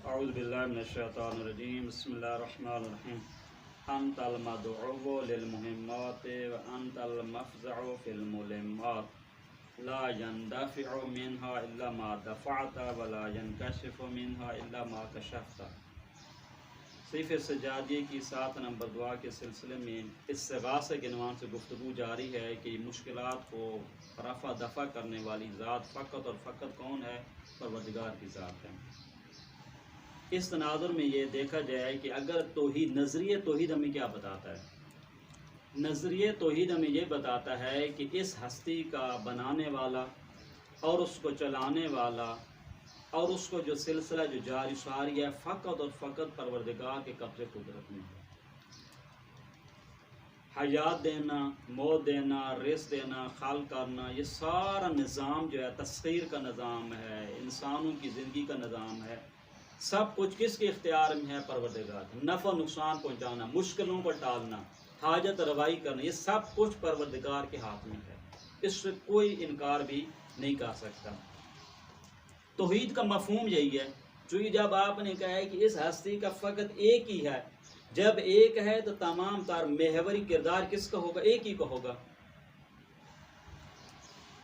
اعوذ باللہ من الشیطان الرجیم بسم اللہ الرحمن الرحیم انت المدعو للمہمات وانت المفزع فی الملمات لا يندفع منها الا ما دفعت ولا ينكشف منها الا ما كشفت۔ صحیفہ سجادیہ کی 7 نمبر دعا کے سلسلے میں استغاثہ کے عنوان سے گفتگو جاری ہے کہ مشکلات کو رفع دفع کرنے والی ذات فقط اور فقط کون ہے؟ پروردگار کی ذات ہے۔ اس تناظر میں یہ دیکھا جائے کہ اگر توحید، نظریہ توحید ہمیں کیا بتاتا ہے؟ نظریہ توحید ہمیں یہ بتاتا ہے کہ اس ہستی کا بنانے والا اور اس کو چلانے والا اور اس کو جو سلسلہ جو جاری ساری ہے فقط اور فقط پروردگار کے قبضے قدرت میں ہے۔ حیات دینا، موت دینا، رزق دینا، خلق کرنا، یہ سارا نظام جو ہے تسخیر کا نظام ہے، انسانوں کی زندگی کا نظام ہے، سب کچھ کس کے اختیار میں ہے؟ پروردگار۔ نفع نقصان پہنچانا، مشکلوں کو ٹالنا، حاجت روائی کرنا، یہ سب کچھ پروردگار کے ہاتھ میں ہے، اس سے کوئی انکار بھی نہیں کر سکتا۔ توحید کا مفہوم یہی ہے، چونکہ جب آپ نے کہا ہے کہ اس ہستی کا فقط ایک ہی ہے، جب ایک ہے تو تمام تر محوری کردار کس کا ہوگا؟ ایک ہی کا ہوگا۔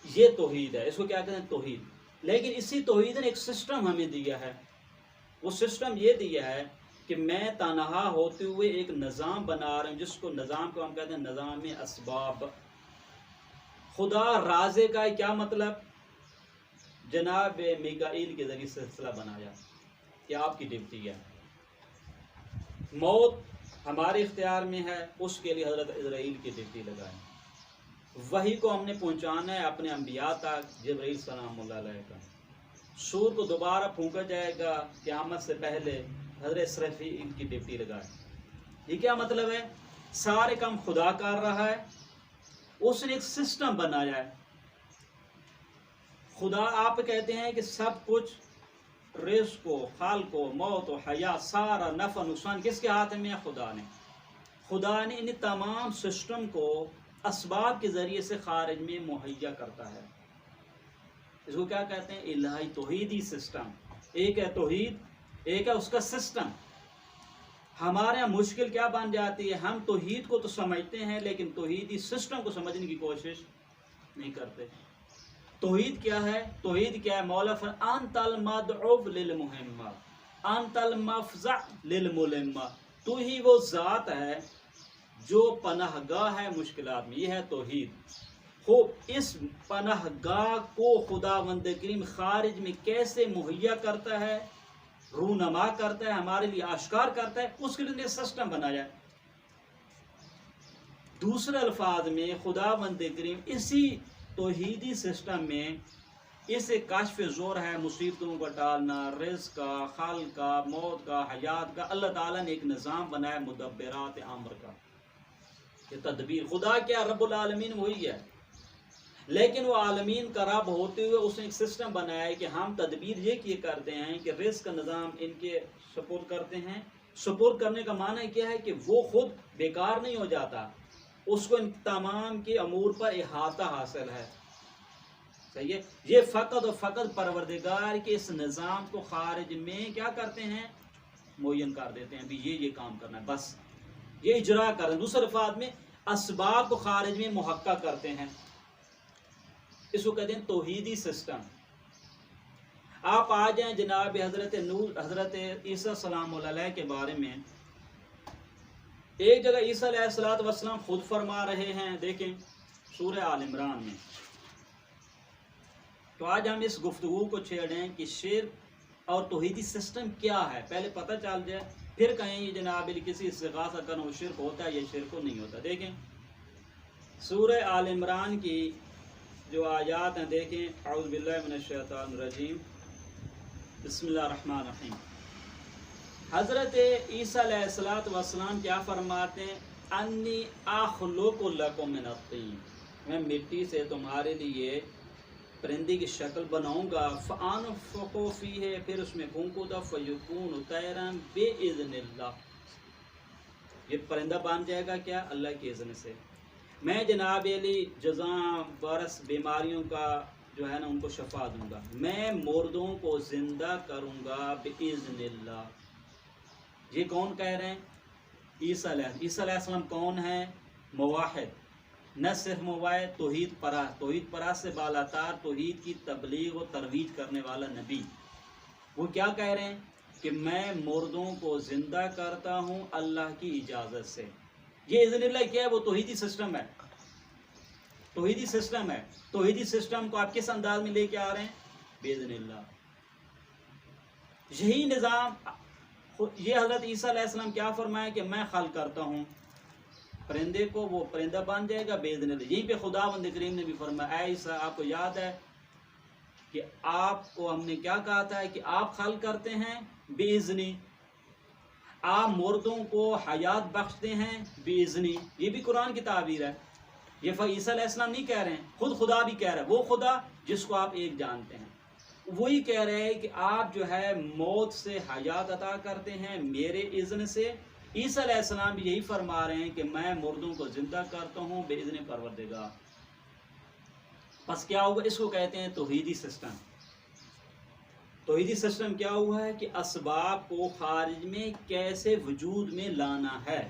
یہ توحید ہے، اس کو کیا کہتے ہیں؟ توحید۔ لیکن اسی توحید نے ایک سسٹم ہمیں دیا ہے، وہ سسٹم یہ دیا ہے کہ میں تنہا ہوتے ہوئے ایک نظام بنا رہا ہوں، جس کو نظام کو ہم کہتے ہیں نظام اسباب۔ خدا رازق کا کیا مطلب؟ جناب میکائیل کے ذریعے سلسلہ بنایا، یہ آپ کی ڈیوٹی ہے۔ موت ہمارے اختیار میں ہے، اس کے لیے حضرت اسرائیل کی ڈیوٹی لگائیں۔ وحی کو ہم نے پہنچانا ہے اپنے انبیاء تک، جبرائیل سلام اللہ علیہ کا۔ سور کو دوبارہ پھونکا جائے گا قیامت سے پہلے، حضرت اسرافیل کی ڈیوٹی لگائیں۔ یہ کیا مطلب ہے؟ سارے کام خدا کر رہا ہے، اس نے ایک سسٹم بنایا ہے۔ خدا آپ کہتے ہیں کہ سب کچھ رزق و خلق و موت و حیات، سارا نفع نقصان کس کے ہاتھ میں ہے؟ خدا نے ان تمام سسٹم کو اسباب کے ذریعے سے خارج میں مہیا کرتا ہے۔ اس کو کیا کہتے ہیں؟ الہی توحیدی سسٹم۔ ایک ہے توحید، ایک ہے اس کا سسٹم۔ ہمارے یہاں مشکل کیا بن جاتی ہے؟ ہم توحید کو تو سمجھتے ہیں لیکن توحیدی سسٹم کو سمجھنے کی کوشش نہیں کرتے۔ توحید کیا ہے؟ توحید کیا ہے؟ مولا فرماتے ہیں انت المدعو للمہمات انت المفزع للملمات، تو ہی وہ ذات ہے جو پناہ گاہ ہے مشکلات میں، یہ ہے توحید۔ خوب، اس پناہ گاہ کو خداوند کریم خارج میں کیسے مہیا کرتا ہے، رونما کرتا ہے، ہمارے لیے آشکار کرتا ہے، اس کے لیے سسٹم بنایا ہے۔ دوسرے الفاظ میں خداوند کریم اسی توحیدی سسٹم میں اس کشف زور ہے، مصیبتوں کو ٹالنا، رزق کا، خلق کا، موت کا، حیات کا، اللہ تعالیٰ نے ایک نظام بنایا مدبرات امر کا، یہ تدبیر۔ خدا کیا؟ رب العالمین وہی ہے، لیکن وہ عالمین کا رب ہوتے ہوئے اس نے ایک سسٹم بنایا ہے کہ ہم تدبیر یہ کیے کرتے ہیں کہ رزق کا نظام ان کے سپورٹ کرتے ہیں۔ سپورٹ کرنے کا معنی کیا ہے کہ وہ خود بیکار نہیں ہو جاتا، اس کو ان تمام کے امور پر احاطہ حاصل ہے۔ صحیح ہے؟ یہ فقط اور فقط پروردگار کے اس نظام کو خارج میں کیا کرتے ہیں؟ معین کر دیتے ہیں، بھی یہ کام کرنا ہے، بس یہ اجرا کریں۔ دوسرے الفاظ میں اسباب کو خارج میں محقق کرتے ہیں، اس کو کہتے ہیں توحیدی سسٹم۔ آپ آ جائیں جناب حضرت عیسیٰ سلام اللہ علیہ کے بارے میں، ایک جگہ عیسیٰ علیہ السلام خود فرما رہے ہیں، دیکھیں سورہ آل عمران میں۔ تو آج ہم اس گفتگو کو چھیڑیں کہ شرک اور توحیدی سسٹم کیا ہے، پہلے پتہ چل جائے، پھر کہیں یہ جناب کسی استغاثہ کرنا وہ شرک ہوتا ہے یا شرک نہیں ہوتا۔ دیکھیں سورہ آل عمران کی جو آیات ہیں، دیکھیں اعوذ باللہ من الشیطان الرجیم بسم اللہ الرحمن الرحیم۔ حضرت عیسیٰ علیہ السلام کیا فرماتے ہیں؟ انی اخلق لکم من الطین، میں مٹی سے تمہارے لیے پرندے کی شکل بناؤں گا، فانفخ فیہ، پھر اس میں پھونکوں گا، فیکون طیرا باذن اللہ، یہ پرندہ بن جائے گا کیا؟ اللہ کی اذن سے۔ میں جناب علی جزاں برس بیماریوں کا جو ہے نا ان کو شفا دوں گا، میں مردوں کو زندہ کروں گا بإذن اللہ۔ یہ کون کہہ رہے ہیں؟ عیسیٰ علیہ السلام کون ہیں؟ موحد، نہ صرف موحد، توحید پرست سے بالاتر توحید کی تبلیغ و ترویج کرنے والا نبی۔ وہ کیا کہہ رہے ہیں کہ میں مردوں کو زندہ کرتا ہوں اللہ کی اجازت سے۔ یہ اذن اللہ کیا ہے؟ وہ توحیدی سسٹم ہے، توحیدی سسٹم ہے۔ توحیدی سسٹم کو آپ کس انداز میں لے کے آ رہے ہیں؟ باذن اللہ۔ یہی نظام یہ حضرت عیسیٰ علیہ السلام کیا فرمایا کہ میں خلق کرتا ہوں پرندے کو، وہ پرندہ بن جائے گا باذن اللہ۔ یہیں پہ خداوند کریم نے بھی فرمایا، اے عیسیٰ آپ کو یاد ہے کہ آپ کو ہم نے کیا کہا تھا کہ آپ خلق کرتے ہیں باذنی، آپ مردوں کو حیات بخشتے ہیں باذنی۔ یہ بھی قرآن کی تعبیر ہے، یہ عیسیٰ علیہ السلام نہیں کہہ رہے ہیں، خود خدا بھی کہہ رہا ہے، وہ خدا جس کو آپ ایک جانتے ہیں وہی کہہ رہے ہیں کہ آپ جو ہے موت سے حیات عطا کرتے ہیں میرے اذن سے۔ عیسیٰ علیہ السلام بھی یہی فرما رہے ہیں کہ میں مردوں کو زندہ کرتا ہوں باذن پروردگار۔ پس کیا ہوگا؟ اس کو کہتے ہیں توحیدی سسٹم۔ توحیدی سسٹم کیا ہوا ہے کہ اسباب کو خارج میں کیسے وجود میں لانا ہے۔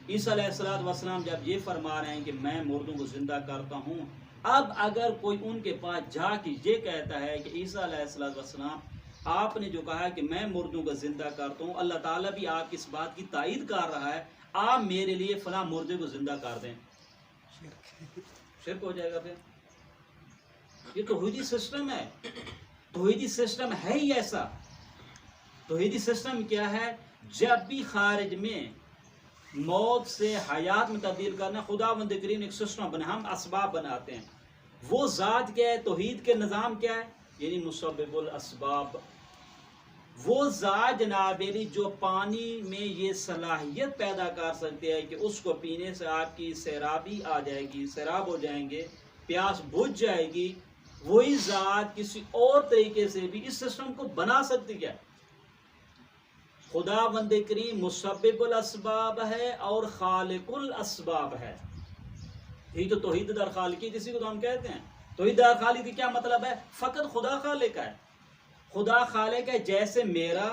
عیسیٰ علیہ السلام جب یہ فرما رہے ہیں کہ میں مردوں کو زندہ کرتا ہوں، اب اگر کوئی ان کے پاس جا کے یہ کہتا ہے کہ عیسیٰ علیہ السلام آپ نے جو کہا ہے کہ میں مردوں کو زندہ کرتا ہوں، اللہ تعالیٰ بھی آپ کی اس بات کی تائید کر رہا ہے، آپ میرے لیے فلاں مردے کو زندہ کر دیں، شرک ہو جائے گا۔ پھر یہ توحیدی سسٹم ہے، توحیدی سسٹم ہے ہی ایسا۔ توحیدی سسٹم کیا ہے؟ جب بھی خارج میں موت سے حیات میں تبدیل کرنا، خداوند کریم نے ایک سسٹم بنا، ہم اسباب بناتے ہیں۔ وہ ذات کیا ہے؟ توحید کے نظام کیا ہے؟ یعنی مسبب الاسباب، وہ ذات جناب جو پانی میں یہ صلاحیت پیدا کر سکتے ہیں کہ اس کو پینے سے آپ کی سیرابی آ جائے گی، سیراب ہو جائیں گے، پیاس بجھ جائے گی، وہی ذات کسی اور طریقے سے بھی اس سسٹم کو بنا سکتی ہے۔ خداوند کریم مسبب الاسباب ہے اور خالق الاسباب ہے۔ یہی تو توحید در خالقی جسی کو تو ہم کہتے ہیں۔ توحید در خالقی کیا مطلب ہے؟ فقط خدا خالق ہے، خدا خالق ہے، جیسے میرا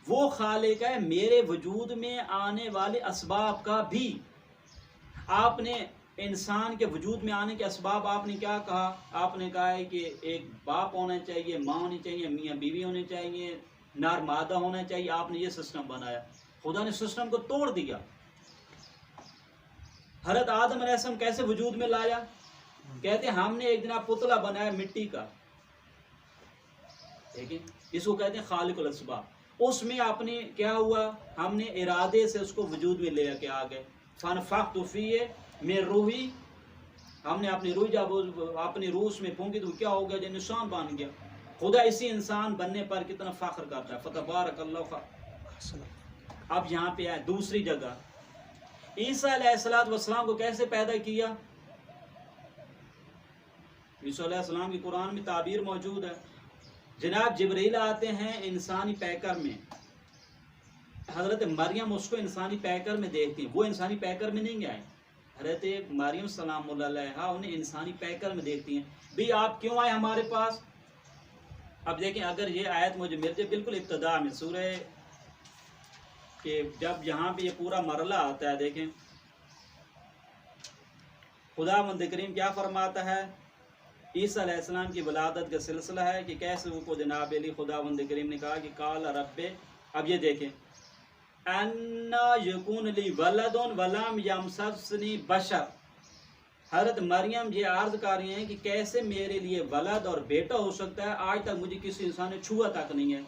وہ خالق ہے میرے وجود میں آنے والے اسباب کا بھی۔ آپ نے انسان کے وجود میں آنے کے اسباب آپ نے کیا کہا؟ آپ نے کہا ہے کہ ایک باپ ہونا چاہیے، ماں ہونی چاہیے، میاں بیوی ہونے چاہیے، نر مادہ ہونا چاہیے۔ آپ نے یہ سسٹم بنایا، خدا نے سسٹم کو توڑ دیا۔ حضرت آدم علیہ السلام کیسے وجود میں لایا؟ کہتے ہیں ہم نے ایک دن پتلا بنایا مٹی کا، دیکھیں اس کو کہتے ہیں خالق الاسباب۔ اس میں اپنے کیا ہوا؟ ہم نے ارادے سے اس کو وجود میں لے کے آ گئے۔ فنفخت فیہ من روحی، ہم نے اپنی روح جب اپنی روح میں پھونکی تو کیا ہو گیا؟ جو انسان بن گیا۔ خدا اسی انسان بننے پر کتنا فخر کرتا ہے، فتبارک اللہ۔ اب یہاں پہ آئے دوسری جگہ، عیسیٰ علیہ السلام کو کیسے پیدا کیا؟ عیسیٰ علیہ السلام کی قرآن میں تعبیر موجود ہے۔ جناب جبرائیل آتے ہیں انسانی پیکر میں، حضرت مریم اس کو انسانی پیکر میں دیکھتی ہیں، وہ انسانی پیکر میں نہیں آئے، حضرت مریم سلام اللہ علیہا انہیں انسانی پیکر میں دیکھتی ہیں، بھی آپ کیوں آئے ہمارے پاس؟ اب دیکھیں اگر یہ آیت مجھے مل جائے بالکل ابتدا میں سورہ کہ جب یہاں پہ یہ پورا مرحلہ آتا ہے، دیکھیں خداوند کریم کیا فرماتا ہے؟ عیسیٰ علیہ السلام کی ولادت کا سلسلہ ہے کہ کیسے وہ کو جناب علی خداوند کریم نے کہا کہ قال رب، اب یہ دیکھیں انا یکون لی ولد ولم یمسسنی بشر، حضرت مریم یہ عرض کر رہی ہیں کہ کیسے میرے لیے ولد اور بیٹا ہو سکتا ہے، آج تک مجھے کسی انسان نے چھوا تک نہیں ہے۔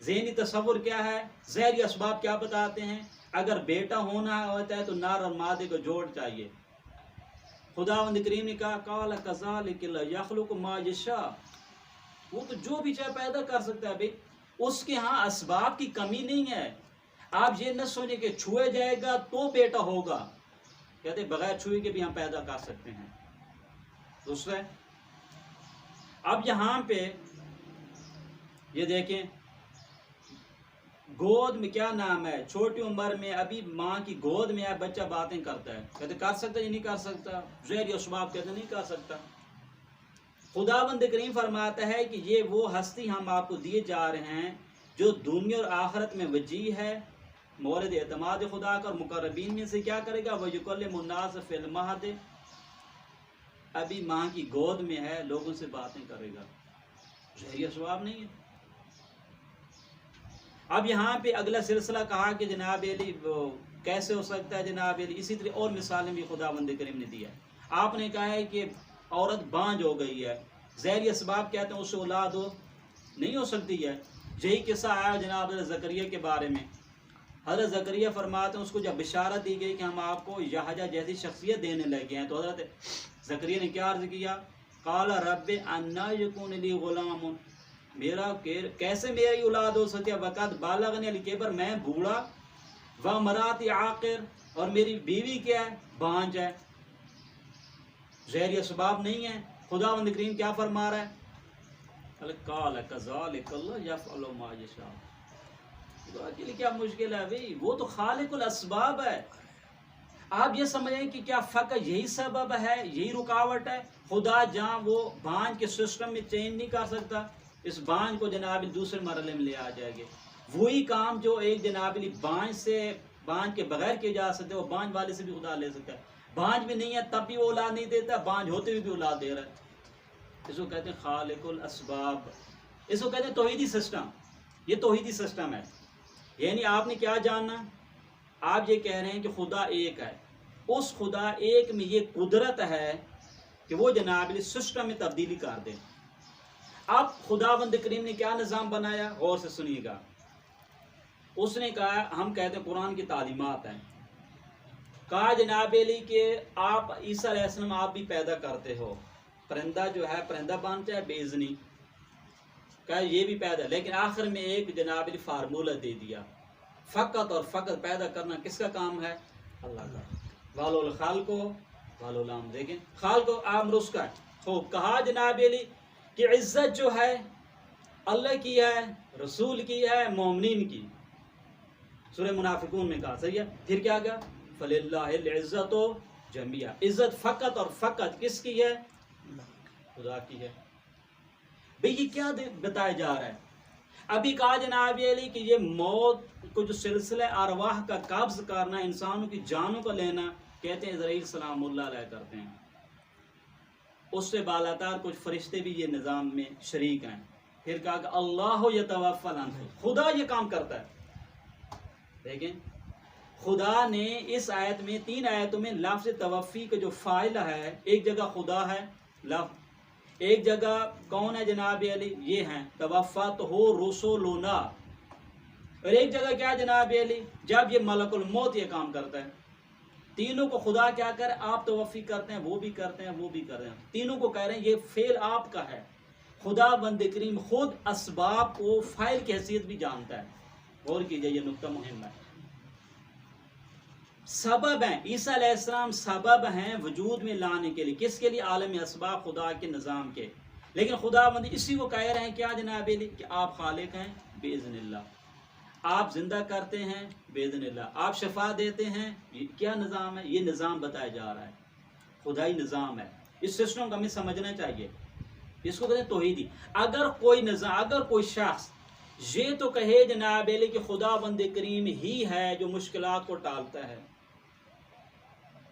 ذہنی تصور کیا ہے؟ ظاہری اسباب کیا بتاتے ہیں؟ اگر بیٹا ہونا ہوتا ہے تو نر اور مادے کو جوڑ چاہیے۔ خداوند کریم نے کہا قال کذالک یخلق ما یشاء، وہ تو جو بھی چاہے پیدا کر سکتا ہے بھائی، اس کے ہاں اسباب کی کمی نہیں ہے۔ آپ یہ نہ سوچیں کہ چھوئے جائے گا تو بیٹا ہوگا، کہتے بغیر چھوئے کے بھی ہم پیدا کر سکتے ہیں۔ دوسرے اب یہاں پہ یہ دیکھیں گود میں کیا نام ہے، چھوٹی عمر میں ابھی ماں کی گود میں بچہ باتیں کرتا ہے، کہتے کر سکتا یا نہیں کر سکتا؟ ظاہری اسباب کہتے نہیں کر سکتا۔ خداوند کریم فرماتا ہے کہ یہ وہ ہستی ہم آپ کو دیے جا رہے ہیں جو دنیا اور آخرت میں وجیح ہے، مورد اعتماد خدا کا، اور مقربین میں سے کیا کرے گا؟ وَيُكَلِّمُ النَّاسَ فِي الْمَهْدِ، ابھی ماں کی گود میں ہے، لوگوں سے باتیں کرے گا. ظاہری ثواب نہیں ہے. اب یہاں پہ اگلا سلسلہ کہا کہ جناب علی کیسے ہو سکتا ہے جناب علی. اسی طرح اور مثالیں بھی خداوند کریم نے دیا. آپ نے کہا ہے کہ عورت بانجھ ہو گئی ہے، ظاہری اسباب کہتے ہیں اس سے اولاد نہیں ہو سکتی ہے. یہی قصہ آیا جناب حضرت زکریا کے بارے میں. حضرت زکریا فرماتے ہیں اس کو جب بشارت دی گئی کہ ہم آپ کو یحییٰ جیسی شخصیت دینے لگے ہیں، تو حضرت زکریا نے کیا عرض کیا؟ قال رب انا یکون لی غلام، میرا کیسے میری اولاد ہو سکے؟ وقت بالغنی الکبر، میں بوڑھا، وامراتی عاقر، اور میری بیوی کیا ہے؟ بانجھ ہے. ظاہری اسباب نہیں ہے. خداوند کریم کیا فرما رہا ہے؟ قال کذالک اللہ یفعل ما یشاء. کیا مشکل ہے بھائی؟ وہ تو خالق الاسباب ہے. آپ یہ سمجھیں کہ کیا فقط یہی سبب ہے، یہی رکاوٹ ہے؟ خدا جہاں وہ بانجھ کے سسٹم میں چینج نہیں کر سکتا، اس بانجھ کو جناب دوسرے مرحلے میں لے آ جائے گے. وہی کام جو ایک جناب بانجھ کے بغیر کیا جا سکتے، وہ بانجھ والے سے بھی خدا لے سکتا ہے. بانجھ بھی نہیں ہے تب بھی وہ اولاد نہیں دیتا، بانجھ ہوتے ہوئے بھی اولاد دے رہا ہے. اس کو کہتے ہیں خالق الاسباب. اس کو کہتے ہیں توحیدی سسٹم. یہ توحیدی سسٹم ہے. یعنی آپ نے کیا جاننا؟ آپ یہ کہہ رہے ہیں کہ خدا ایک ہے. اس خدا ایک میں یہ قدرت ہے کہ وہ جناب سسٹم میں تبدیلی کر دے. اب خداوند کریم نے کیا نظام بنایا؟ غور سے سنیے گا. اس نے کہا، ہم کہتے ہیں قرآن کی تعلیمات ہیں. کہا جناب علی کہ آپ عیسیٰ علیہ السلام آپ بھی پیدا کرتے ہو، پرندہ جو ہے پرندہ بانتا ہے بے اذنی، کہا یہ بھی پیدا، لیکن آخر میں ایک جناب علی فارمولہ دے دیا، فقط اور فقط پیدا کرنا کس کا کام ہے؟ اللہ کا. والو الخالق والو الامر. دیکھیں خالق و امر اس کا ہے. خوب کہا جناب علی کہ عزت جو ہے اللہ کی ہے، رسول کی ہے، مومنین کی. سورہ منافقون میں کہا، صحیح ہے. پھر کیا کہا؟ فَلِلَّهِ الْعِزَّةُ جَمِيعًا. عزت فقط اور فقط کس کی ہے؟ خدا کی ہے. بھئی یہ کیا بتایا جا رہا ہے؟ ابھی کہا جناب علی کہ یہ موت کو جو سلسلہ ارواح کا قبض کرنا، انسانوں کی جانوں کو لینا، کہتے ہیں اسرائیل سلام اللہ علیہ کرتے ہیں. اس سے بالاتر کچھ فرشتے بھی یہ نظام میں شریک ہیں. پھر کہا کہ اللہ یتوفی الانفس، خدا یہ کام کرتا ہے. دیکھیں خدا نے اس آیت میں 3 آیتوں میں لفظ توفی کا جو فاعل ہے، ایک جگہ خدا ہے لفظ، ایک جگہ کون ہے جناب علی؟ یہ ہیں توفت ہو رسولنا، اور ایک جگہ کیا جناب علی؟ جب یہ ملک الموت یہ کام کرتا ہے. تینوں کو خدا کیا کر، آپ توفی کرتے ہیں، وہ بھی کرتے ہیں، وہ بھی کر رہے ہیں. تینوں کو کہہ رہے ہیں یہ فعل آپ کا ہے. خدا بند کریم خود اسباب کو فاعل کی حیثیت بھی جانتا ہے. غور کیجئے، یہ نقطہ مہم ہے. سبب ہیں، عیسیٰ علیہ السلام سبب ہیں وجود میں لانے کے لیے. کس کے لیے؟ عالم اسباب، خدا کے نظام کے. لیکن خدا بند اسی کو کہہ رہے ہیں کیا جناب علی؟ کہ آپ خالق ہیں باذن اللہ، آپ زندہ کرتے ہیں باذن اللہ، آپ شفا دیتے ہیں. یہ کیا نظام ہے؟ یہ نظام بتایا جا رہا ہے، خدائی نظام ہے. اس سسٹم کو ہمیں سمجھنا چاہیے. اس کو کہتے ہیں توحیدی. اگر کوئی نظام، اگر کوئی شخص یہ تو کہے جناب علی کہ خدا بند کریم ہی ہے جو مشکلات کو ٹالتا ہے،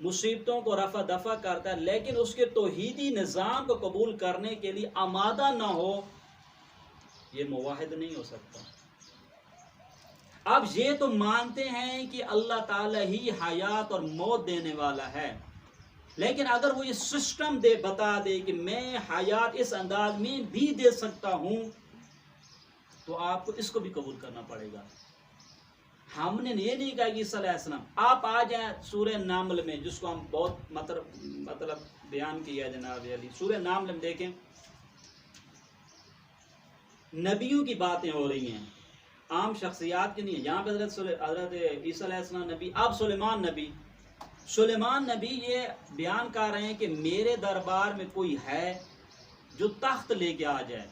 مصیبتوں کو رفع دفع کرتا ہے، لیکن اس کے توحیدی نظام کو قبول کرنے کے لیے آمادہ نہ ہو، یہ موحد نہیں ہو سکتا. اب یہ تو مانتے ہیں کہ اللہ تعالیٰ ہی حیات اور موت دینے والا ہے، لیکن اگر وہ یہ سسٹم بتا دے کہ میں حیات اس انداز میں بھی دے سکتا ہوں، تو آپ کو اس کو بھی قبول کرنا پڑے گا. ہم نے یہ نہیں کہا کہ عیسیٰ علیہ السلام. آپ آ جائیں سورہ نامل میں، جس کو ہم بہت مطلب بیان کیا جناب علی. سورہ نامل میں دیکھیں، نبیوں کی باتیں ہو رہی ہیں، عام شخصیات کی نہیں ہے. یہاں پہ حضرت عیسیٰ علیہ السلام نبی، اب سلیمان نبی یہ بیان کر رہے ہیں کہ میرے دربار میں کوئی ہے جو تخت لے کے آ جائے.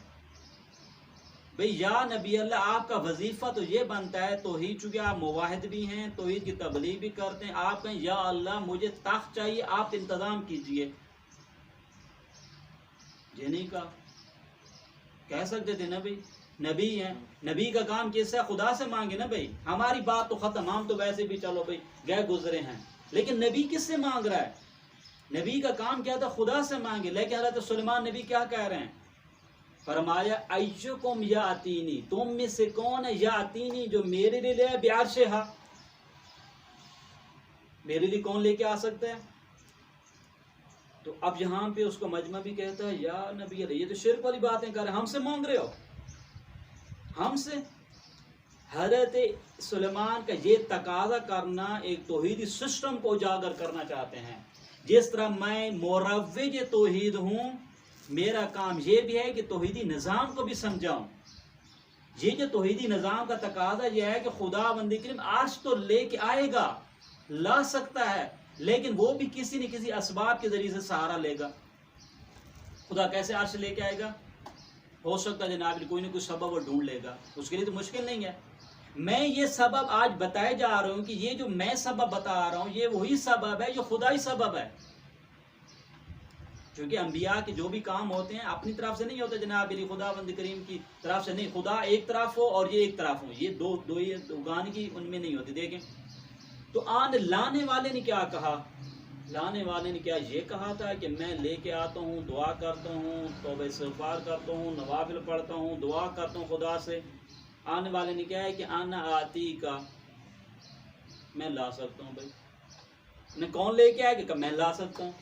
بھئی یا نبی اللہ، آپ کا وظیفہ تو یہ بنتا ہے، توحید، چونکہ آپ موحد بھی ہیں، توحید کی تبلیغ بھی کرتے ہیں، آپ کہیں یا اللہ مجھے تخت چاہیے، آپ انتظام کیجئے. یہ نہیں کہا. کہہ سکتے تھے نبی نبی ہیں, نبی کا کام کیسا ہے؟ خدا سے مانگے نا بھائی, ہماری بات تو ختم, ہم تو ویسے بھی چلو بھائی گئے گزرے ہیں. لیکن نبی کس سے مانگ رہا ہے؟ نبی کا کام کیا تھا؟ خدا سے مانگے. لیکن حضرت سلیمان نبی کیا کہہ رہے ہیں؟ فرمایا ایشکم یاتینی, تم میں سے کون ہے یاتینی جو میرے لیے لے بعرشہا, میرے لیے کون لے کے آ سکتا ہے؟ تو اب یہاں پہ اس کو مجمع بھی کہتا ہے یا نبی علیہ, یہ تو شرک والی باتیں کر رہے ہیں, ہم سے مانگ رہے ہو, ہم سے. حضرت سلیمان کا یہ تقاضا کرنا ایک توحیدی سسٹم کو اجاگر کرنا چاہتے ہیں. جس طرح میں مروج توحید ہوں, میرا کام یہ بھی ہے کہ توحیدی نظام کو بھی سمجھاؤں. یہ جو توحیدی نظام کا تقاضا یہ ہے کہ خدا بندی کریم عرش تو لے کے آئے گا, لا سکتا ہے, لیکن وہ بھی کسی نہ کسی اسباب کے ذریعے سے سہارا لے گا. خدا کیسے عرش لے کے آئے گا؟ ہو سکتا ہے جناب کوئی نہ کوئی سبب وہ ڈھونڈ لے گا, اس کے لیے تو مشکل نہیں ہے. میں یہ سبب آج بتائے جا رہا ہوں کہ یہ جو میں سبب بتا رہا ہوں یہ وہی سبب ہے جو خدائی سبب ہے. کیونکہ انبیاء کے جو بھی کام ہوتے ہیں اپنی طرف سے نہیں ہوتے جناب علی, خدا بند کریم کی طرف سے نہیں. خدا ایک طرف ہو اور یہ ایک طرف ہو, یہ دو گان کی ان میں نہیں ہوتی. دیکھیں تو لانے والے نے کیا کہا؟ لانے والے نے کیا یہ کہا تھا کہ میں لے کے آتا ہوں, دعا کرتا ہوں, توبہ استغفار کرتا ہوں, نوافل پڑھتا ہوں, دعا کرتا ہوں خدا سے. آنے والے نے کیا ہے کہ آنا آتی کا, میں لا سکتا ہوں. بھائی کون لے کے آئے کہ میں لا سکتا ہوں.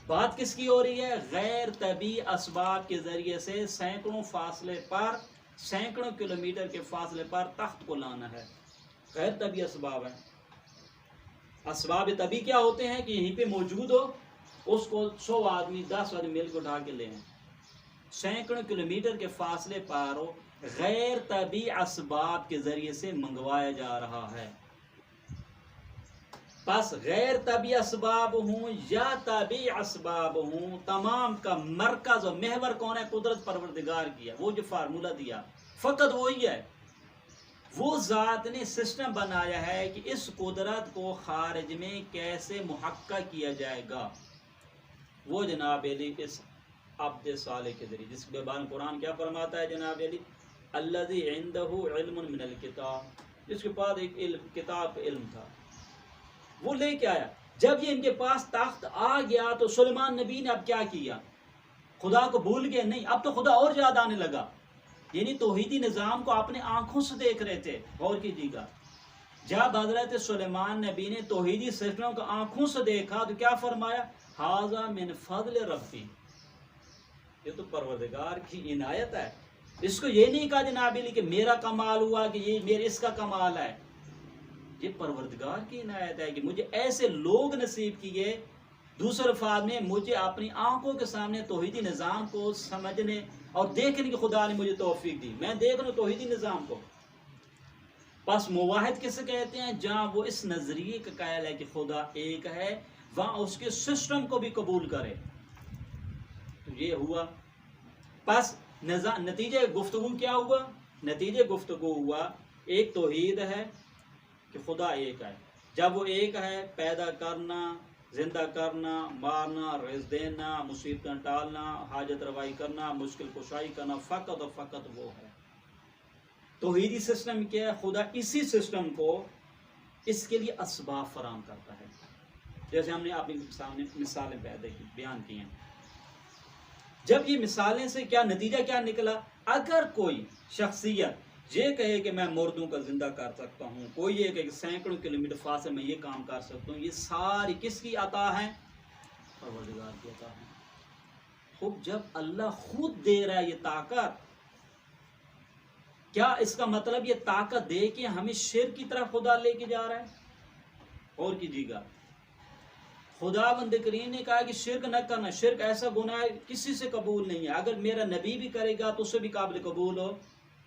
بات کس کی ہو رہی ہے؟ غیر طبیعی اسباب کے ذریعے سے سینکڑوں فاصلے پر, سینکڑوں کلومیٹر کے فاصلے پر تخت کو لانا ہے. غیر طبیعی اسباب ہیں. اسباب طبیعی کیا ہوتے ہیں کہ یہیں پہ موجود ہو, اس کو 100 آدمی 10 آدمی مل کے اٹھا کے لیں. سینکڑوں کلومیٹر کے فاصلے پر ہو, غیر طبیعی اسباب کے ذریعے سے منگوایا جا رہا ہے. پس غیر طبیعی اسباب ہوں یا طبیعی اسباب ہوں, تمام کا مرکز اور محور کون ہے؟ قدرت پروردگار کیا. وہ جو فارمولہ دیا فقط وہی ہے. وہ ذات نے سسٹم بنایا ہے کہ اس قدرت کو خارج میں کیسے محقق کیا جائے گا. وہ جناب علی اس عبد صالح کے ذریعے, جس کے بارے میں قرآن کیا فرماتا ہے جناب علی, الذی عنده علم من الکتاب, جس کے پاس ایک کتاب علم تھا, وہ لے کے آیا. جب یہ ان کے پاس تخت آ گیا تو سلیمان نبی نے اب کیا کیا؟ خدا کو بھول گئے نہیں, اب تو خدا اور یاد آنے لگا. یعنی توحیدی نظام کو اپنے آنکھوں سے دیکھ رہے تھے. غور کیجیے گا, جب حضرت سلیمان نبی نے توحیدی سسٹم کو آنکھوں سے دیکھا تو کیا فرمایا؟ ھذا من فضل ربی, یہ تو پروردگار کی عنایت ہے. اس کو یہ نہیں کہا جناب علی کہ میرا کمال ہوا, کہ یہ میرے اس کا کمال ہے. یہ پروردگار کی عنایت ہے کہ مجھے ایسے لوگ نصیب کیے. دوسرے الفاظ میں مجھے اپنی آنکھوں کے سامنے توحیدی نظام کو سمجھنے اور دیکھنے کی خدا نے مجھے توفیق دی. میں دیکھ رہا ہوں توحیدی نظام کو. پس موحد کسے کہتے ہیں؟ جہاں وہ اس نظریے کا قائل ہے کہ خدا ایک ہے, وہاں اس کے سسٹم کو بھی قبول کرے. تو یہ ہوا. پس نتیجہ گفتگو کیا ہوا؟ نتیجہ گفتگو ہوا ایک توحید ہے کہ خدا ایک ہے. جب وہ ایک ہے, پیدا کرنا, زندہ کرنا, مارنا, رزق دینا, مصیبتیں ٹالنا, حاجت روائی کرنا, مشکل کشائی کرنا, فقط اور فقط وہ ہے. توحیدی سسٹم کیا ہے؟ خدا اسی سسٹم کو اس کے لیے اسباب فراہم کرتا ہے. جیسے ہم نے اپنے سامنے مثالیں بیان کی ہیں. جب یہ مثالیں سے کیا نتیجہ کیا نکلا؟ اگر کوئی شخصیت یہ کہے کہ میں مردوں کا زندہ کر سکتا ہوں, کوئی یہ کہ سینکڑوں کلومیٹر فاصلے میں یہ کام کر سکتا ہوں, یہ ساری کس کی عطا ہے؟ پروردگار کی عطا ہے. خب جب اللہ خود دے رہا ہے یہ طاقت, کیا اس کا مطلب یہ طاقت دے کے ہمیں شرک کی طرف خدا لے کے جا رہا ہے؟ اور کیجیے گا, خدا بند کریم نے کہا کہ شرک نہ کرنا. شرک ایسا گناہ ہے کسی سے قبول نہیں ہے. اگر میرا نبی بھی کرے گا تو اسے بھی قابل قبول ہو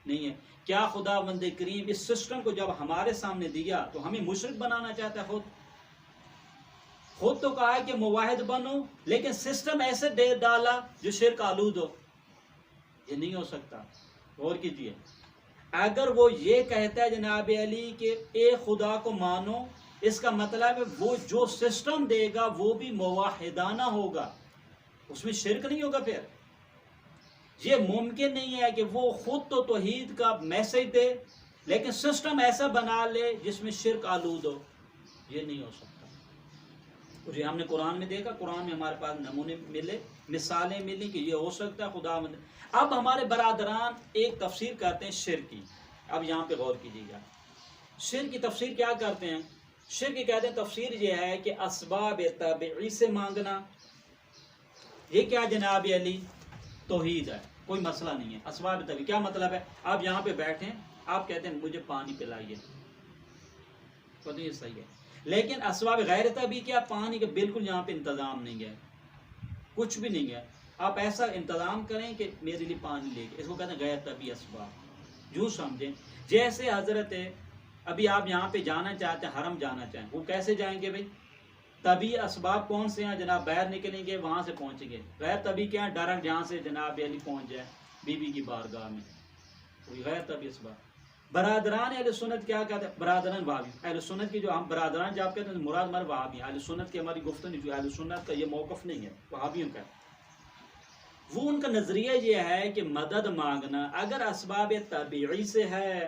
نہیں ہے. کیا خدا بند کریم اس سسٹم کو جب ہمارے سامنے دیا تو ہمیں مشرک بنانا چاہتا ہے؟ خود تو کہا ہے کہ موحد بنو, لیکن سسٹم ایسے دے ڈالا جو شرک آلود ہو. یہ نہیں ہو سکتا. غور کیجیے, اگر وہ یہ کہتا ہے جناب علی کہ اے خدا کو مانو, اس کا مطلب ہے وہ جو سسٹم دے گا وہ بھی موحدانہ ہوگا, اس میں شرک نہیں ہوگا. پھر یہ ممکن نہیں ہے کہ وہ خود تو توحید کا میسج دے لیکن سسٹم ایسا بنا لے جس میں شرک آلود ہو، یہ نہیں ہو سکتا۔ اور یہ ہم نے قرآن میں دیکھا، قرآن میں ہمارے پاس نمونے ملے، مثالیں ملی کہ یہ ہو سکتا ہے خدا مند۔ اب ہمارے برادران ایک تفسیر کرتے ہیں شرک کی، اب یہاں پہ غور کیجیے گا، شرک کی تفسیر کیا کرتے ہیں؟ شرک کی کہتے ہیں تفسیر یہ ہے کہ اسباب طبیعی سے مانگنا، یہ کیا جناب علی توحید ہے، کوئی مسئلہ نہیں ہے۔ اسباب طبیعی کیا مطلب ہے؟ آپ یہاں پہ بیٹھیں، آپ کہتے ہیں مجھے پانی پلائیے، تو یہ صحیح ہے، لیکن اسباب غیر طبیعی کیا؟ پانی کا بالکل یہاں پہ انتظام نہیں ہے، کچھ بھی نہیں ہے، آپ ایسا انتظام کریں کہ میرے لیے پانی لے کے، اس کو کہتے ہیں غیر طبیعی اسباب۔ یوں سمجھیں جیسے حضرت ابھی آپ یہاں پہ جانا چاہتے ہیں، حرم جانا چاہیں، وہ کیسے جائیں گے بھائی؟ طبیعی اسباب کون سے ہیں جناب؟ باہر نکلیں گے وہاں سے پہنچیں گے۔ غیر طبیعی کیا ہے؟ ڈائریکٹ جہاں سے جناب علی پہنچ جائے بی بی کی بارگاہ میں، وہی غیر طبیعی اسباب۔ برادران اہل سنت کیا کہتے ہیں؟ برادران وہابی، اہل سنت کی جو ہم برادران جب کہتے ہیں مراد ہمارے وہابی، اہل سنت کی ہماری گفتگو جو اہل سنت کا یہ موقف نہیں ہے، وہابیوں کا۔ وہ ان کا نظریہ یہ ہے کہ مدد مانگنا اگر اسباب طبیعی سے ہے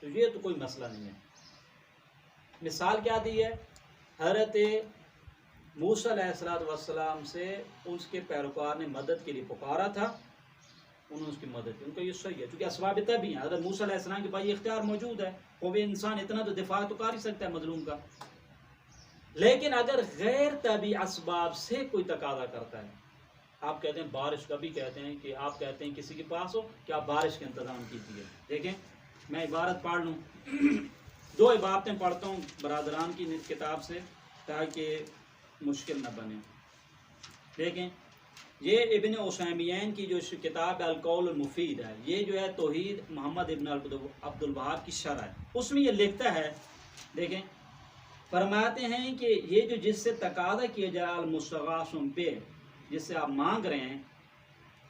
تو یہ تو کوئی مسئلہ نہیں ہے۔ مثال کیا دی ہے؟ حضرت موسیٰ علیہ السلام سے اس کے پیروکار نے مدد کے لیے پکارا تھا، انہوں نے اس کی مدد کی، ان کا یہ صحیح ہے کیونکہ اسباب طبیعی ہیں۔ حضرت موسیٰ علیہ السلام کے پاس یہ اختیار موجود ہے، کوئی انسان اتنا تو دفاع تو کر ہی سکتا ہے مظلوم کا۔ لیکن اگر غیر طبیعی اسباب سے کوئی تقاضا کرتا ہے، آپ کہتے ہیں بارش کا بھی کہتے ہیں کہ آپ کہتے ہیں کسی کے پاس ہو کہ آپ بارش کا انتظام کیجیے۔ دیکھیں میں عبارت پڑھ لوں، دو عبارتیں پڑھتا ہوں برادران کی کتاب سے تاکہ مشکل نہ بنے۔ دیکھیں یہ ابن عثیمین کی جو کتاب القول المفید ہے، یہ جو ہے توحید محمد ابن عبد الوہاب کی شرح ہے، اس میں یہ لکھتا ہے، دیکھیں فرماتے ہیں کہ یہ جو جس سے تقاضا کیا جائے المستغاث بہ، جس سے آپ مانگ رہے ہیں،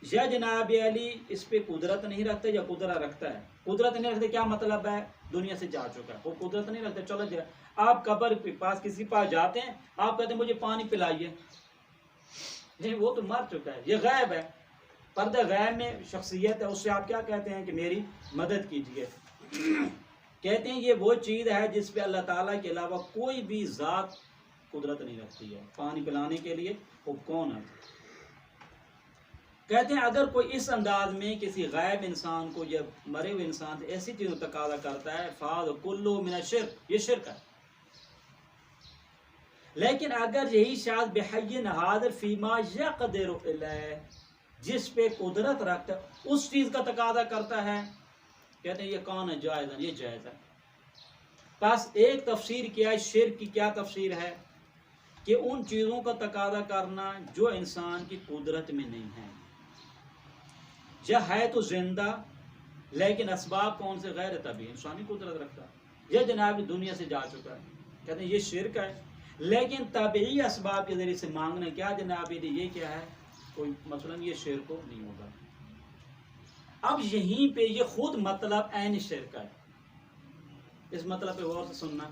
یا جناب علی اس پہ قدرت نہیں رکھتا یا قدرت رکھتا ہے۔ قدرت نہیں رکھتے کیا مطلب ہے؟ دنیا سے جا چکا ہے، وہ قدرت نہیں رکھتا، چلو جائے آپ قبر کے پاس کسی پاس جاتے ہیں، آپ کہتے ہیں مجھے پانی پلائیے، نہیں وہ تو مر چکا ہے، یہ غیب ہے، پردہ غیب میں شخصیت ہے، اس سے آپ کیا کہتے ہیں کہ میری مدد کیجیے۔ کہتے ہیں یہ وہ چیز ہے جس پہ اللہ تعالیٰ کے علاوہ کوئی بھی ذات قدرت نہیں رکھتی ہے، پانی پلانے کے لیے وہ کون ہے؟ کہتے ہیں اگر کوئی اس انداز میں کسی غائب انسان کو یا مرے ہوئے انسان سے ایسی چیزوں تقاضا کرتا ہے فاض کلو من الشرک، یہ شرک ہے۔ لیکن اگر یہی شاذ بحی حاضر فیما یقدر الیہ، جس پہ قدرت رکھتا ہے اس چیز کا تقاضا کرتا ہے، کہتے ہیں یہ کون ہے؟ جائز ہے، یہ جائز ہے۔ بس ایک تفسیر کیا ہے شرک کی، کیا تفسیر ہے؟ کہ ان چیزوں کا تقاضا کرنا جو انسان کی قدرت میں نہیں ہے، یا ہے تو زندہ لیکن اسباب کون سے؟ غیر طبیعی، انسانی قدرت رکھتا ہے، یا جناب دنیا سے جا چکا ہے، کہتے ہیں یہ شرک ہے۔ لیکن طبیعی اسباب کے ذریعے سے مانگنا کیا جناب یہ کیا ہے؟ کوئی مثلاً یہ شرک کو نہیں ہوگا۔ اب یہیں پہ یہ خود مطلب عین شرک ہے، اس مطلب پہ غور سے سننا۔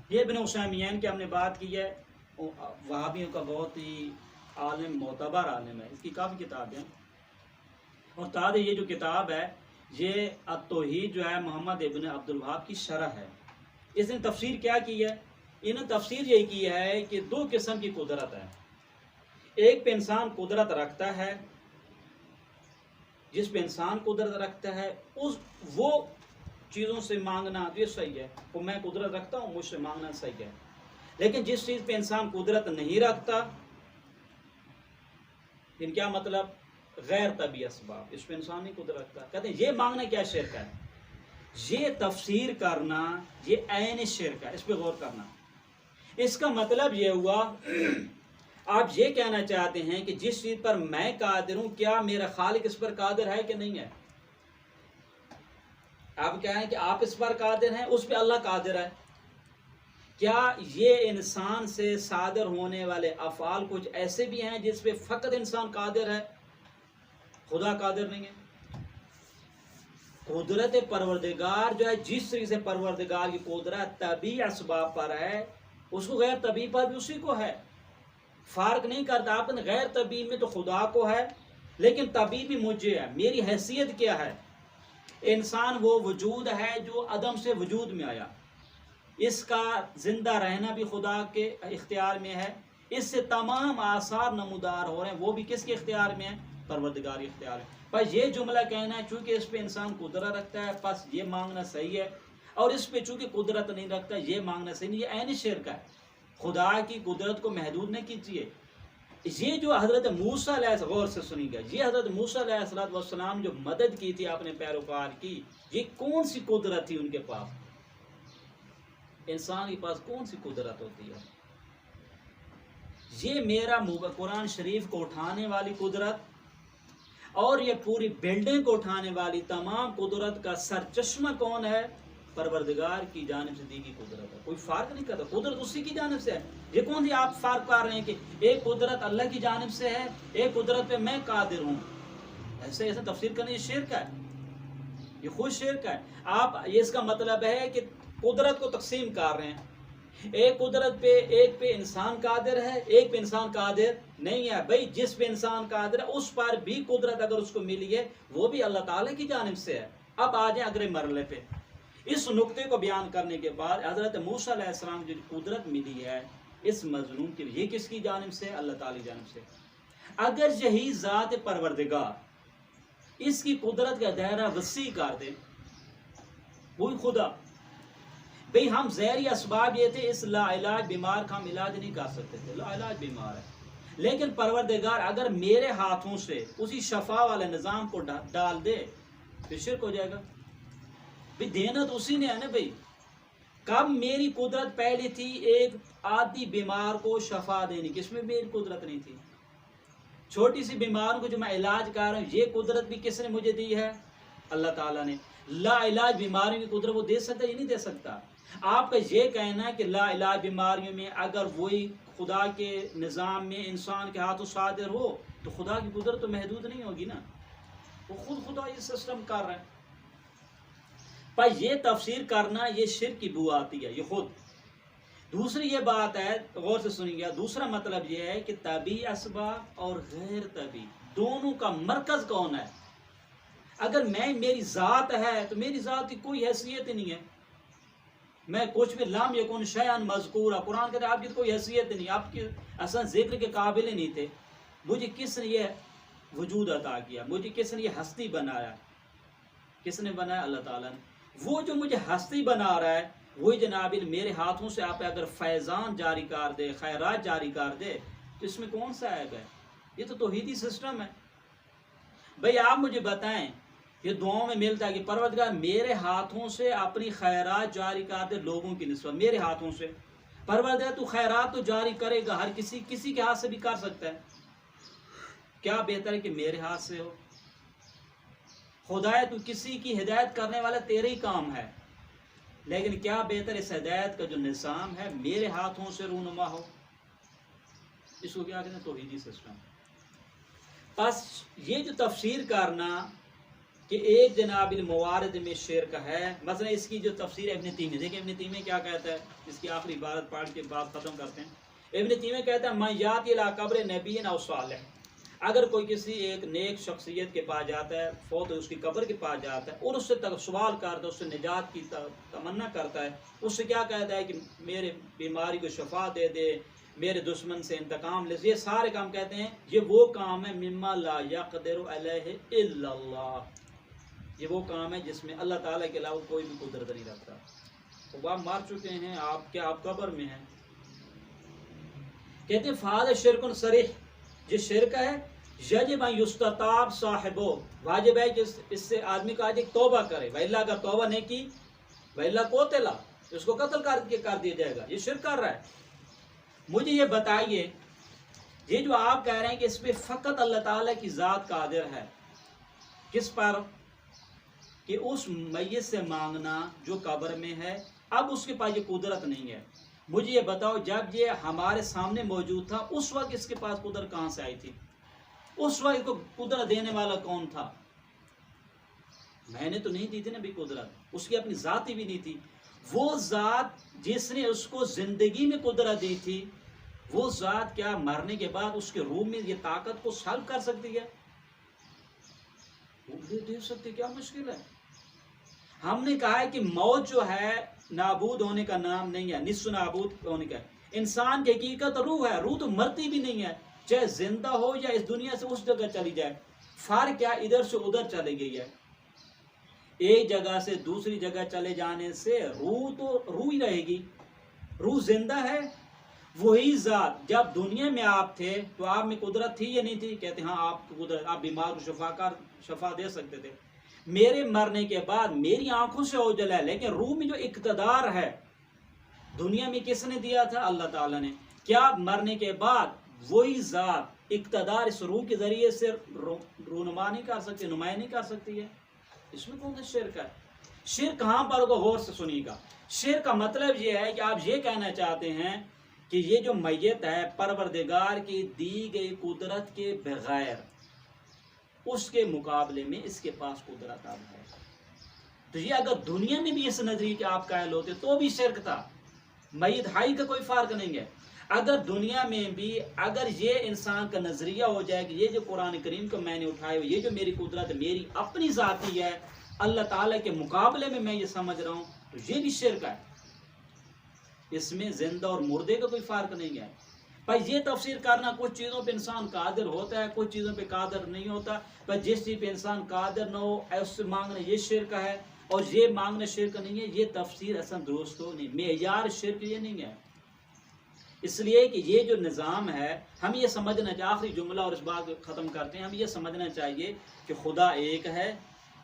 یہ ابن عثیمین کی ہم نے بات کی ہے، وہابیوں کا بہت ہی عالم، معتبر عالم ہے، اس کی کافی کتابیں ہیں، اور تاج یہ جو کتاب ہے یہ التوحید جو ہے محمد ابن عبد الوہاب کی شرح ہے۔ اس نے تفسیر کیا کی ہے؟ انہوں نے تفسیر یہ کی ہے کہ دو قسم کی قدرت ہے، ایک پہ انسان قدرت رکھتا ہے، جس پہ انسان قدرت رکھتا ہے اس وہ چیزوں سے مانگنا یہ صحیح ہے، وہ میں قدرت رکھتا ہوں مجھ سے مانگنا صحیح ہے۔ لیکن جس چیز پہ انسان قدرت نہیں رکھتا، ان کیا مطلب؟ غیر طبیعی اسباب، اس پہ انسان نہیں قدرت رکھتا، کہتے ہیں یہ مانگنا کیا شرک ہے؟ یہ تفسیر کرنا یہ عین شرک ہے، اس پہ غور کرنا۔ اس کا مطلب یہ ہوا آپ یہ کہنا چاہتے ہیں کہ جس چیز پر میں قادر ہوں کیا میرا خالق اس پر قادر ہے کہ نہیں ہے؟ آپ کہیں کہ آپ اس پر قادر ہیں، اس پہ اللہ قادر ہے۔ کیا یہ انسان سے صادر ہونے والے افعال کچھ ایسے بھی ہیں جس پہ فقط انسان قادر ہے، خدا قادر نہیں ہے؟ قدرت پروردگار جو ہے، جس طریقے سے پروردگار کی قدرت طبیعی اسباب پر ہے، اس کو غیر طبیعی پر بھی اسی کو ہے، فرق نہیں کرتا۔ آپ غیر طبیعی میں تو خدا کو ہے، لیکن تبھی بھی مجھے ہے، میری حیثیت کیا ہے؟ انسان وہ وجود ہے جو عدم سے وجود میں آیا، اس کا زندہ رہنا بھی خدا کے اختیار میں ہے، اس سے تمام آثار نمودار ہو رہے ہیں، وہ بھی کس کے اختیار میں ہے؟ پروردگار اختیار ہے۔ بس یہ جملہ کہنا ہے چونکہ اس پہ انسان قدرت رکھتا ہے بس یہ مانگنا صحیح ہے، اور اس پہ چونکہ قدرت نہیں رکھتا یہ مانگنا صحیح نہیں، یہ عین شرک ہے۔ خدا کی قدرت کو محدود نہیں کیجیے۔ یہ جو حضرت موسیٰ علیہ السلام، غور سے سنیں گا، یہ حضرت موسیٰ علیہ السلام جو مدد کی تھی اپنے پیروکار کی، یہ کون سی قدرت تھی ان کے پاس؟ انسان کے پاس کون سی قدرت ہوتی ہے؟ یہ میرا قرآن شریف کو اٹھانے والی قدرت اور یہ پوری بلڈنگ کو اٹھانے والی تمام قدرت کا سرچشمہ کون ہے؟ پروردگار کی جانب سے دی گئی قدرت ہے، کوئی فرق نہیں کرتا، قدرت اسی کی جانب سے ہے۔ یہ کون سی آپ فرق کر رہے ہیں کہ ایک قدرت اللہ کی جانب سے ہے، ایک قدرت پہ میں قادر ہوں؟ ایسے تفسیر کرنا یہ شرک ہے، یہ خود شرک ہے۔ آپ اس کا مطلب ہے کہ قدرت کو تقسیم کر رہے ہیں، ایک قدرت پہ ایک پہ انسان قادر ہے، ایک پہ انسان قادر نہیں ہے۔ بھائی جس پہ انسان قادر ہے اس پر بھی قدرت اگر اس کو ملی ہے وہ بھی اللہ تعالیٰ کی جانب سے ہے۔ اب آ جائیں اگلے مرحلے پہ۔ اس نقطے کو بیان کرنے کے بعد حضرت موسیٰ علیہ السلام جو قدرت ملی ہے اس مظلوم کی، یہ کس کی جانب سے؟ اللہ تعالیٰ کی جانب سے۔ اگر یہی ذات پروردگار اس کی قدرت کا دائرہ وسیع کر دے، وہی خدا، بھئی ہم ظاہری اسباب یہ تھے اس لا علاج بیمار کا ہم علاج نہیں کر سکتے تھے، لا علاج بیمار ہے، لیکن پروردگار اگر میرے ہاتھوں سے اسی شفا والے نظام کو ڈال دے تو شرک ہو جائے گا۔ بھئی دینا تو اسی نے ہے نا بھئی۔ کب میری قدرت پہلی تھی ایک عادی بیمار کو شفا دینے کی، اس میں میری قدرت نہیں تھی۔ چھوٹی سی بیماروں کو جو میں علاج کر رہا ہوں یہ قدرت بھی کس نے مجھے دی ہے؟ اللہ تعالیٰ نے۔ لا علاج بیماریوں کی قدرت وہ دے سکتا ہے، یہ نہیں دے سکتا۔ آپ کا یہ کہنا ہے کہ لا علاج بیماریوں میں اگر وہی خدا کے نظام میں انسان کے ہاتھوں صادر ہو تو خدا کی قدرت تو محدود نہیں ہوگی نا، وہ خود خدا یہ سسٹم کر رہا ہے۔ پر یہ تفسیر کرنا یہ شرک کی بو آتی ہے، یہ خود۔ دوسری یہ بات ہے، غور سے سنیں گے، دوسرا مطلب یہ ہے کہ طبیعی اسباب اور غیر طبیعی دونوں کا مرکز کون ہے؟ اگر میری ذات ہے تو میری ذات کی کوئی حیثیت ہی نہیں ہے، میں کچھ بھی لم یکن شیئا مذکورا، قرآن کہتے ہیں آپ کی کوئی حیثیت نہیں، آپ کی اصلا ذکر کے قابل ہی نہیں تھے، مجھے کس نے یہ وجود عطا کیا، مجھے کس نے یہ ہستی بنایا؟ کس نے بنایا؟ اللہ تعالیٰ نے۔ وہ جو مجھے ہستی بنا رہا ہے وہی جناب میرے ہاتھوں سے آپ اگر فیضان جاری کر دے، خیرات جاری کر دے تو اس میں کون سا عیب ہے؟ یہ تو توحیدی سسٹم ہے۔ بھئی آپ مجھے بتائیں، یہ دعاؤں میں ملتا ہے کہ پروردگار میرے ہاتھوں سے اپنی خیرات جاری کر دے لوگوں کی نسبت، میرے ہاتھوں سے۔ پروردگار تو خیرات تو جاری کرے گا، ہر کسی کے ہاتھ سے بھی کر سکتا ہے، کیا بہتر ہے کہ میرے ہاتھ سے ہو؟ خدایا تو کسی کی ہدایت کرنے والا تیرے ہی کام ہے، لیکن کیا بہتر اس ہدایت کا جو نظام ہے میرے ہاتھوں سے رونما ہو؟ اس کو کیا کہتے ہیں؟ توحیدی سسٹم۔ بس یہ جو تفسیر کرنا کہ ایک جناب الموارد میں شرک ہے، مثلا اس کی جو تفسیر ابن تیمیہ، دیکھیں ابن تیمیہ کیا کہتا ہے، اس کی آخری عبارت پڑھ کے بعد ختم کرتے ہیں۔ ابن تیمیہ کہتا ہے من یاتی الی قبر نبی او صالح، اگر کوئی کسی ایک نیک شخصیت کے پاس جاتا ہے، فوت اس کی قبر کے پاس جاتا ہے اور اس سے سوال کرتا ہے، اس سے نجات کی تمنا کرتا ہے، اس سے کیا کہتا ہے کہ میرے بیماری کو شفا دے دے، میرے دشمن سے انتقام لے، یہ سارے کام کہتے ہیں یہ وہ کام ہے مما لا یقدر علیہ الا اللہ، یہ وہ کام ہے جس میں اللہ تعالیٰ کے علاوہ کوئی بھی قدرت نہیں رکھتا۔ تو آپ مار چکے ہیں، آپ کیا آپ قبر میں ہیں؟ کہتے ہیں فہذا شرک صریح، یہ شرک ہے، یجب ان یستتاب صاحبہ، واجب ہے کہ اس سے آدمی کا آج ایک توبہ کرے، وَإِلَّا اگر توبہ نہیں کی وَإِلَّا قُتِلَ، اس کو قتل کر دیا جائے گا، یہ شرک کر رہا ہے۔ مجھے یہ بتائیے، یہ جو آپ کہہ رہے ہیں کہ اس پہ فقط اللہ تعالیٰ کی ذات قادر ہے، کس پر؟ کہ اس میت سے مانگنا جو قبر میں ہے، اب اس کے پاس یہ قدرت نہیں ہے۔ مجھے یہ بتاؤ جب یہ ہمارے سامنے موجود تھا اس وقت اس کے پاس قدرت کہاں سے آئی تھی؟ اس وقت کو قدرت دینے والا کون تھا؟ میں نے تو نہیں دی تھی نا بھی قدرت، اس کی اپنی ذات ہی بھی نہیں تھی۔ وہ ذات جس نے اس کو زندگی میں قدرت دی تھی، وہ ذات کیا مرنے کے بعد اس کے روح میں یہ طاقت کو سلب کر سکتی ہے؟ وہ دے سکتے، کیا مشکل ہے؟ ہم نے کہا ہے کہ موت جو ہے نابود ہونے کا نام نہیں ہے، نصف نابود ہونے کا ہے۔ انسان کی حقیقت روح ہے، روح تو مرتی بھی نہیں ہے، چاہے زندہ ہو یا اس دنیا سے اس جگہ چلی جائے، فرق کیا ادھر سے ادھر چلی گئی ہے۔ ایک جگہ سے دوسری جگہ چلے جانے سے روح تو روح ہی رہے گی، روح زندہ ہے۔ وہی ذات جب دنیا میں آپ تھے تو آپ میں قدرت تھی یا نہیں تھی؟ کہتے ہاں آپ کی قدرت، آپ بیمار کو شفا دے سکتے تھے۔ میرے مرنے کے بعد میری آنکھوں سے اوجل ہے، لیکن روح میں جو اقتدار ہے دنیا میں کس نے دیا تھا؟ اللہ تعالیٰ نے۔ کیا مرنے کے بعد وہی ذات اقتدار اس روح کے ذریعے سے رونما نہیں کر سکتی، نمایاں نہیں کر سکتی ہے؟ اس میں کون سا شرک ہے؟ شرک کہاں پر ہوگا؟ غور سے سنیے گا۔ شرک کا مطلب یہ ہے کہ آپ یہ کہنا چاہتے ہیں کہ یہ جو میت ہے پروردگار کی دی گئی قدرت کے بغیر اس کے مقابلے میں اس کے پاس قدرت اب ہے۔ تو یہ اگر دنیا میں بھی اس نظریے کے آپ قائل ہوتے تو بھی شرک تھا، میت ہائی کا کوئی فرق نہیں ہے۔ اگر دنیا میں بھی اگر یہ انسان کا نظریہ ہو جائے کہ یہ جو قرآن کریم کو میں نے اٹھائے ہوئے، یہ جو میری قدرت میری اپنی ذاتی ہے، اللہ تعالیٰ کے مقابلے میں یہ سمجھ رہا ہوں، تو یہ بھی شرک ہے۔ اس میں زندہ اور مردے کا کوئی فرق نہیں ہے۔ پر یہ تفسیر کرنا کچھ چیزوں پہ انسان قادر ہوتا ہے، کچھ چیزوں پہ قادر نہیں ہوتا، پر جس چیز پہ انسان قادر نہ ہو اس سے مانگنا یہ شرک ہے، اور یہ مانگنا شرک نہیں ہے۔ یہ تفسیر اصلا درست ہو نہیں، معیار شرک یہ نہیں ہے۔ اس لیے کہ یہ جو نظام ہے ہم یہ سمجھنا چاہیے، آخری جملہ اور اس بات کو ختم کرتے ہیں، ہم یہ سمجھنا چاہیے کہ خدا ایک ہے۔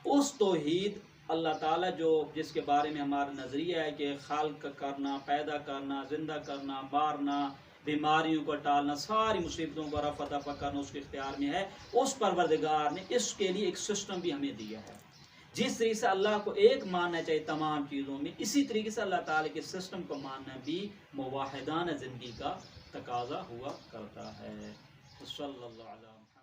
اس توحید اللہ تعالیٰ جو جس کے بارے میں ہمارا نظریہ ہے کہ خلق کرنا، پیدا کرنا، زندہ کرنا، مارنا، بیماریوں کو ٹالنا، ساری مصیبتوں کو رفع دفع کرنا اس کے اختیار میں ہے۔ اس پروردگار نے اس کے لیے ایک سسٹم بھی ہمیں دیا ہے۔ جس طریقے سے اللہ کو ایک ماننا چاہیے تمام چیزوں میں، اسی طریقے سے اللہ تعالیٰ کے سسٹم کو ماننا بھی موحدانہ زندگی کا تقاضا ہوا کرتا ہے۔ صلی اللہ علیہ وسلم۔